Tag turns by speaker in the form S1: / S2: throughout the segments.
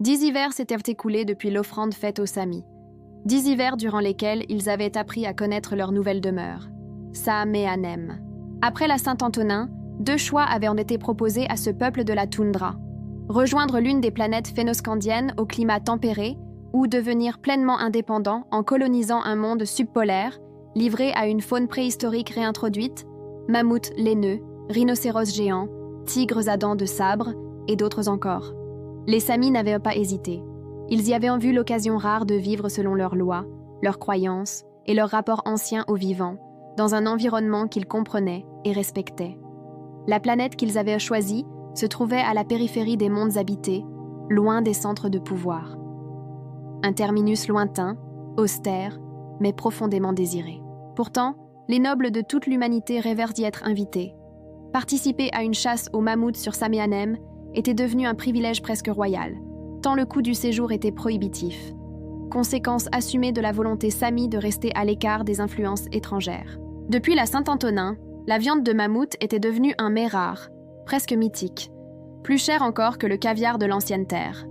S1: 10 hivers s'étaient écoulés depuis l'offrande faite aux Samis. 10 hivers durant lesquels ils avaient appris à connaître leur nouvelle demeure, Sa-me-anem. Après la Saint-Antonin, 2 choix avaient été proposés à ce peuple de la toundra. Rejoindre l'une des planètes phénoscandiennes au climat tempéré ou devenir pleinement indépendant en colonisant un monde subpolaire, livré à une faune préhistorique réintroduite, mammouths laineux, rhinocéros géants, tigres à dents de sabre et d'autres encore. Les Samis n'avaient pas hésité. Ils y avaient vu l'occasion rare de vivre selon leurs lois, leurs croyances et leurs rapports anciens aux vivants, dans un environnement qu'ils comprenaient et respectaient. La planète qu'ils avaient choisie se trouvait à la périphérie des mondes habités, loin des centres de pouvoir. Un terminus lointain, austère, mais profondément désiré. Pourtant, les nobles de toute l'humanité rêvèrent d'y être invités. Participer à une chasse aux mammouths sur Sa-me-anem était devenu un privilège presque royal, tant le coût du séjour était prohibitif. Conséquence assumée de la volonté Sami de rester à l'écart des influences étrangères. Depuis la Saint-Antonin, la viande de mammouth était devenue un mets rare, presque mythique, plus cher encore que le caviar de l'ancienne terre.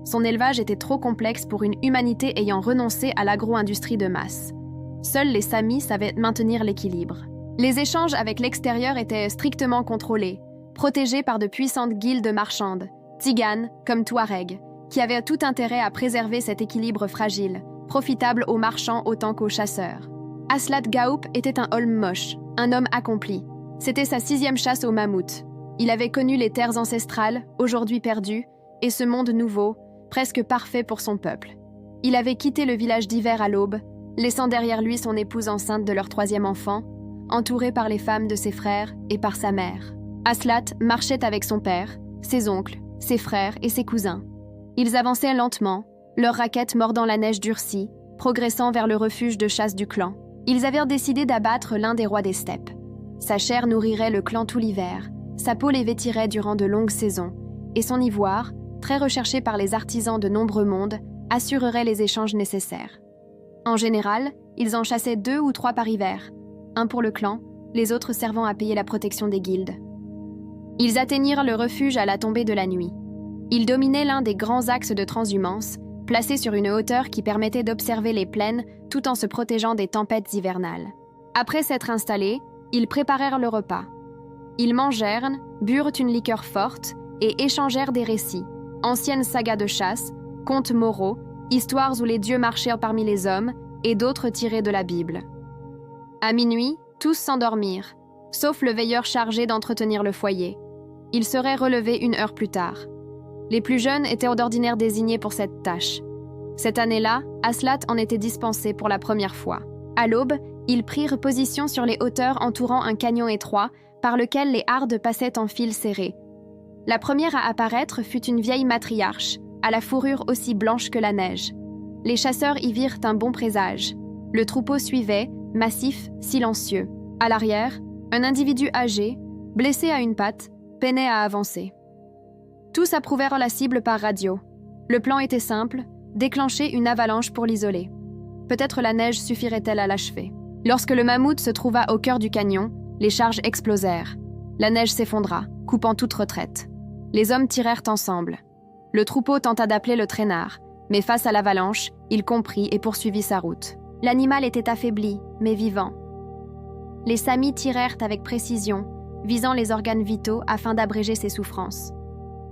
S1: Son élevage était trop complexe pour une humanité ayant renoncé à l'agro-industrie de masse. Seuls les Samis savaient maintenir l'équilibre. Les échanges avec l'extérieur étaient strictement contrôlés, protégés par de puissantes guildes marchandes, tziganes comme Touaregs, qui avaient tout intérêt à préserver cet équilibre fragile, profitable aux marchands autant qu'aux chasseurs. Aslat Gaup était un holm moche, un homme accompli. C'était sa 6e chasse aux mammouths. Il avait connu les terres ancestrales, aujourd'hui perdues, et ce monde nouveau, presque parfait pour son peuple. Il avait quitté le village d'hiver à l'aube, laissant derrière lui son épouse enceinte de leur 3e enfant, entouré par les femmes de ses frères et par sa mère. Aslat marchait avec son père, ses oncles, ses frères et ses cousins. Ils avançaient lentement, leurs raquettes mordant la neige durcie, progressant vers le refuge de chasse du clan. Ils avaient décidé d'abattre l'un des rois des steppes. Sa chair nourrirait le clan tout l'hiver, sa peau les vêtirait durant de longues saisons, et son ivoire, très recherché par les artisans de nombreux mondes, assurerait les échanges nécessaires. En général, ils en chassaient 2 ou 3 par hiver, un pour le clan, les autres servant à payer la protection des guildes. Ils atteignirent le refuge à la tombée de la nuit. Ils dominaient l'un des grands axes de transhumance, placé sur une hauteur qui permettait d'observer les plaines tout en se protégeant des tempêtes hivernales. Après s'être installés, ils préparèrent le repas. Ils mangèrent, burent une liqueur forte et échangèrent des récits, anciennes sagas de chasse, contes moraux, histoires où les dieux marchaient parmi les hommes et d'autres tirés de la Bible. À minuit, tous s'endormirent, sauf le veilleur chargé d'entretenir le foyer. Il serait relevé 1 heure plus tard. Les plus jeunes étaient d'ordinaire désignés pour cette tâche. Cette année-là, Aslat en était dispensé pour la première fois. À l'aube, ils prirent position sur les hauteurs entourant un canyon étroit par lequel les hardes passaient en file serré. La première à apparaître fut une vieille matriarche, à la fourrure aussi blanche que la neige. Les chasseurs y virent un bon présage. Le troupeau suivait, massif, silencieux. À l'arrière, un individu âgé, blessé à une patte, peinait à avancer. Tous approuvèrent la cible par radio. Le plan était simple, déclencher une avalanche pour l'isoler. Peut-être la neige suffirait-elle à l'achever. Lorsque le mammouth se trouva au cœur du canyon, les charges explosèrent. La neige s'effondra, coupant toute retraite. Les hommes tirèrent ensemble. Le troupeau tenta d'appeler le traînard, mais face à l'avalanche, il comprit et poursuivit sa route. L'animal était affaibli, mais vivant. Les Samis tirèrent avec précision, visant les organes vitaux afin d'abréger ses souffrances.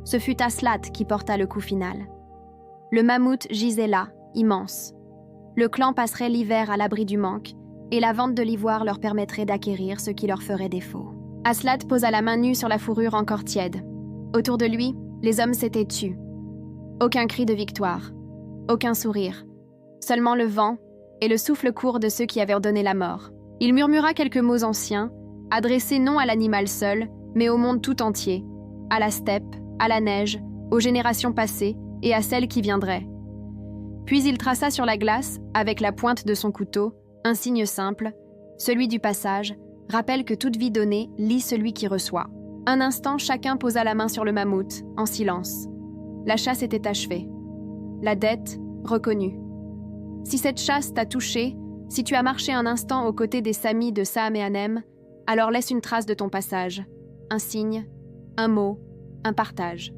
S1: Ce fut Aslat qui porta le coup final. Le mammouth gisait là, immense. Le clan passerait l'hiver à l'abri du manque, et la vente de l'ivoire leur permettrait d'acquérir ce qui leur ferait défaut. Aslat posa la main nue sur la fourrure encore tiède. Autour de lui, les hommes s'étaient tus. Aucun cri de victoire, aucun sourire, seulement le vent et le souffle court de ceux qui avaient ordonné la mort. Il murmura quelques mots anciens, adressés non à l'animal seul, mais au monde tout entier, à la steppe, à la neige, aux générations passées et à celles qui viendraient. Puis il traça sur la glace, avec la pointe de son couteau, un signe simple, celui du passage, rappelle que toute vie donnée lie celui qui reçoit. Un instant, chacun posa la main sur le mammouth, en silence. La chasse était achevée. La dette, reconnue. Si cette chasse t'a touché, si tu as marché un instant aux côtés des Samis de Sa-me-anem, alors laisse une trace de ton passage. Un signe, un mot, un partage.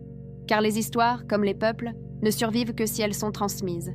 S1: Car les histoires, comme les peuples, ne survivent que si elles sont transmises.